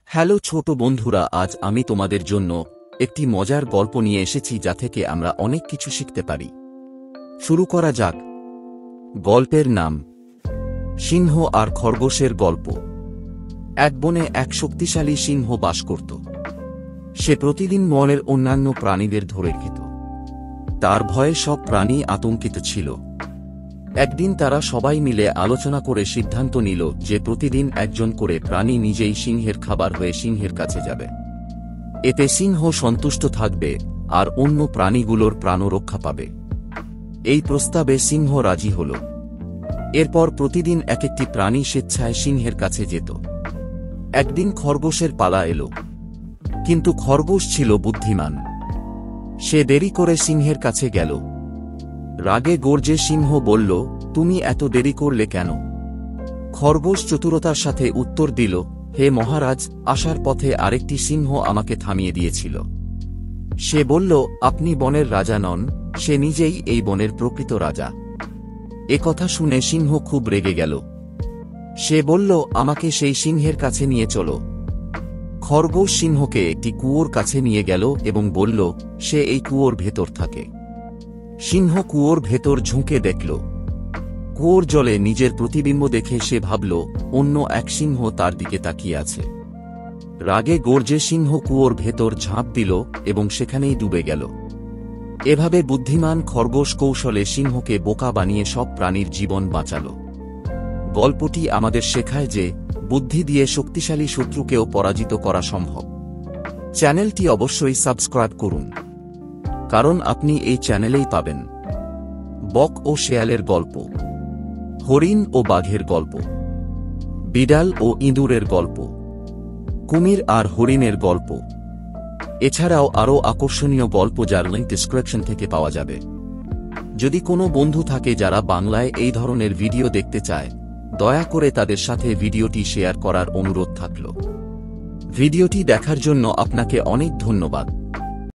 Hello ছোট বন্ধুরা, আজ আমি তোমাদের জন্য একটি মজার গল্প নিয়ে এসেছি যা থেকে আমরা অনেক কিছু শিখতে পারি। শুরু করা যাক। গল্পের নাম সিংহ আর খরগোশের গল্প। এক বনে এক শক্তিশালী সিংহ বাস করত। সে প্রতিদিন বনের অন্যান্য প্রাণীদের ধরে খেত। তার ভয়ে সব প্রাণী আতঙ্কিত ছিল। একদিন তারা সবাই মিলে আলোচনা করে সিদ্ধান্ত নিল যে প্রতিদিন একজন করে প্রাণী নিজেই সিংহের খাবার হয়ে সিংহের কাছে যাবে। এতে সিংহ সন্তুষ্ট থাকবে আর অন্য প্রাণীগুলোর প্রাণও রক্ষা পাবে। এই প্রস্তাবে সিংহ রাজি হল। এরপর প্রতিদিন এক একটি প্রাণী স্বেচ্ছায় সিংহের কাছে যেত। একদিন খরগোশের পালা এলো, কিন্তু খরগোশ ছিল বুদ্ধিমান। সে দেরি করে সিংহের কাছে গেল। রাগে গর্জে সিংহ বলল, তুমি এত দেরি করলে কেন? খরগোশ চতুরতার সাথে উত্তর দিল, হে মহারাজ, আসার পথে আরেকটি সিংহ আমাকে থামিয়ে দিয়েছিল। সে বলল, আপনি বনের রাজা নন, সে নিজেই এই বনের প্রকৃত রাজা। কথা শুনে সিংহ খুব রেগে গেল। সে বলল, আমাকে সেই সিংহের কাছে নিয়ে চলো। খরগোশ সিংহকে একটি কুয়োর কাছে নিয়ে গেল এবং বলল, সে এই কুয়োর ভেতর থাকে। সিংহ কুয়োর ভেতর ঝুঁকে দেখল। কুয়োর জলে নিজের প্রতিবিম্ব দেখে সে ভাবল, অন্য এক সিংহ তার দিকে তাকিয়ে আছে। রাগে গর্জে সিংহ কুয়োর ভেতর ঝাঁপ দিল এবং সেখানেই ডুবে গেল। এভাবে বুদ্ধিমান খরগোশ কৌশলে সিংহকে বোকা বানিয়ে সব প্রাণীর জীবন বাঁচাল। গল্পটি আমাদের শেখায় যে বুদ্ধি দিয়ে শক্তিশালী শত্রুকেও পরাজিত করা সম্ভব। চ্যানেলটি অবশ্যই সাবস্ক্রাইব করুন, কারণ আপনি এই চ্যানেলেই পাবেন বক ও শেয়ালের গল্প, হরিণ ও বাঘের গল্প, বিড়াল ও ইঁদুরের গল্প, কুমির আর হরিণের গল্প। এছাড়াও আরও আকর্ষণীয় গল্প যার লিঙ্ক ডেসক্রিপশন থেকে পাওয়া যাবে। যদি কোনো বন্ধু থাকে যারা বাংলায় এই ধরনের ভিডিও দেখতে চায়, দয়া করে তাদের সাথে ভিডিওটি শেয়ার করার অনুরোধ থাকল। ভিডিওটি দেখার জন্য আপনাকে অনেক ধন্যবাদ।